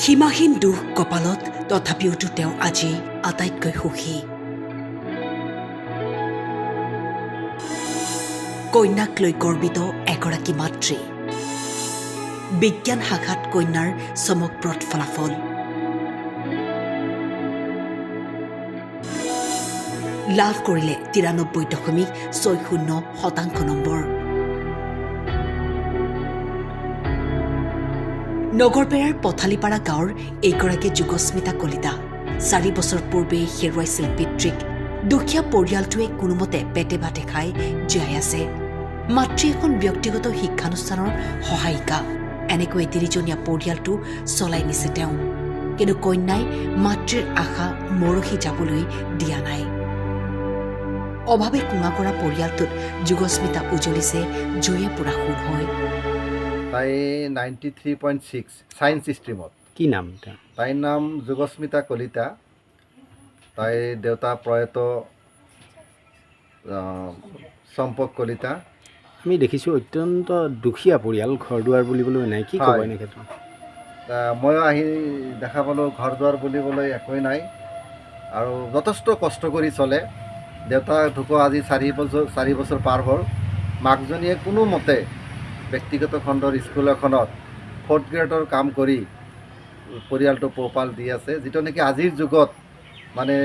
সীমাহীন দুখ কপালত তথাপিওতো তেওঁ আজি আটাইতকৈ সুখী কন্যাক লৈ গৰ্বিত এগৰাকী মাতৃ বিজ্ঞান শাখাত কন্যাৰ চমকপ্ৰদ ফলাফল লাভ কৰিলে 93.60% নম্বৰ নগৰপেৰাৰ পথালিপাৰা গাঁৱৰ এইগৰাকী যুগস্মিতা কলিতা 4 বছৰ পূৰ্বে হেৰুৱাইছিল পিতৃক দুখীয়া পৰিয়ালটোৱে কোনোমতে পেটে ভাতে খাই জীয়াই আছে মাতৃ এখন ব্যক্তিগত শিক্ষানুষ্ঠানৰ সহায়িকা এনেকৈ তিনিজনীয়া পৰিয়ালটো চলাই নিছে তেওঁ কিন্তু কন্যাই মাতৃৰ আশা মৰহি যাবলৈ দিয়া নাই অভাৱে কুঙা কৰা পৰিয়ালটোত যুগস্মিতা উজ্বলিছে জয়ে পুৰা সোণ হয় তাই 93.6 সায়েন্স স্ট্ৰীমত কি নাম তাইৰ নাম যুগস্মিতা কলিতা তাইৰ দেউতা প্ৰয়াত সম্পক কলিতা আমি দেখিছোঁ অত্যন্ত দুখীয়া পৰিয়াল ঘৰ দুৱাৰ বুলিবলৈ নাই কি ক'ব এনে ক্ষেত্ৰত ময়ো আহি দেখা পালোঁ ঘৰ দুৱাৰ বুলিবলৈ একোৱেই নাই আৰু যথেষ্ট কষ্ট কৰি চলে দেউতা ঢুকুৱা আজি 4 বছৰ পাৰ হ'ল মাকজনীয়ে কোনোমতে ব্যক্তিগত খণ্ডৰ স্কুল এখনত 4th গ্ৰেডৰ কাম কৰি পৰিয়ালটো পোহপাল দি আছে যিটো নেকি আজিৰ যুগত মানে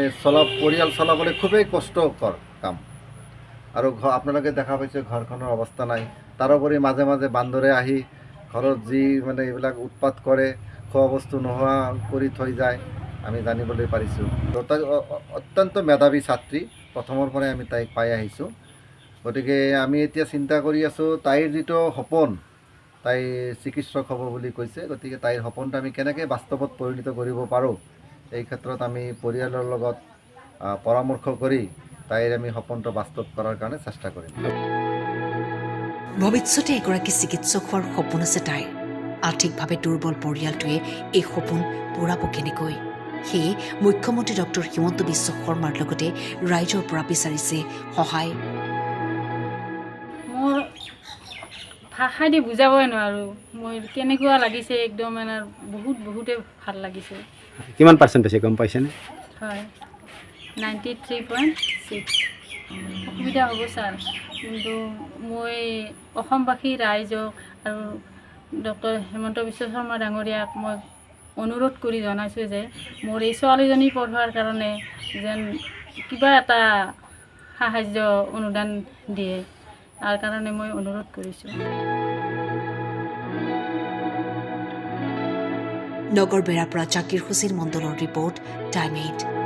পৰিয়াল চলাবলৈ খুবেই কষ্টকৰ কাম আৰু আপোনালোকে দেখা পাইছে ঘৰখনৰ অৱস্থা নাই তাৰোপৰি মাজে মাজে বান্দৰে আহি ঘৰত যি মানে এইবিলাক উৎপাত কৰে খোৱা বস্তু নোহোৱা কৰি থৈ যায় আমি জানিবলৈ পাৰিছোঁ তাই অত্যন্ত মেধাৱী ছাত্ৰী প্ৰথমৰ পৰাই আমি তাইক পাই আহিছোঁ গতিকে আমি এতিয়া চিন্তা কৰি আছোঁ তাইৰ যিটো সপোন তাই চিকিৎসক হ'ব বুলি কৈছে গতিকে তাইৰ সপোনটো আমি কেনেকৈ বাস্তৱত পৰিণত কৰিব পাৰোঁ এই ক্ষেত্ৰত আমি পৰিয়ালৰ লগত পৰামৰ্শ কৰি তাইৰ আমি সপোনটো বাস্তৱ কৰাৰ কাৰণে চেষ্টা কৰিম ভৱিষ্যতে এগৰাকী চিকিৎসক হোৱাৰ সপোন আছে তাইৰ আৰ্থিকভাৱে দুৰ্বল পৰিয়ালটোৱে এই সপোন পূৰাব কেনেকৈ সেয়ে মুখ্যমন্ত্ৰী ডক্টৰ হিমন্ত বিশ্ব শৰ্মাৰ লগতে ৰাইজৰ পৰা বিচাৰিছে সহায় মোৰ ভাষা দি বুজাবই নোৱাৰোঁ মই কেনেকুৱা লাগিছে একদম মানে বহুতে ভাল লাগিছে কিমান পাৰ্চেণ্ট পাইছে গম পাইছেনে হয় 93.6 অসুবিধা হ'ব ছাৰ কিন্তু মই অসমবাসী ৰাইজক আৰু ডক্টৰ হিমন্ত বিশ্ব শৰ্মা ডাঙৰীয়াক মই অনুৰোধ কৰি জনাইছোঁ যে মোৰ এই ছোৱালীজনী পঢ়োৱাৰ কাৰণে যেন কিবা এটা সাহায্য অনুদান দিয়ে তাৰ কাৰণে মই অনুৰোধ কৰিছোঁ নগৰবেৰাৰ পৰা জাকিৰ হুছেইন মণ্ডলৰ ৰিপৰ্ট টাইম 8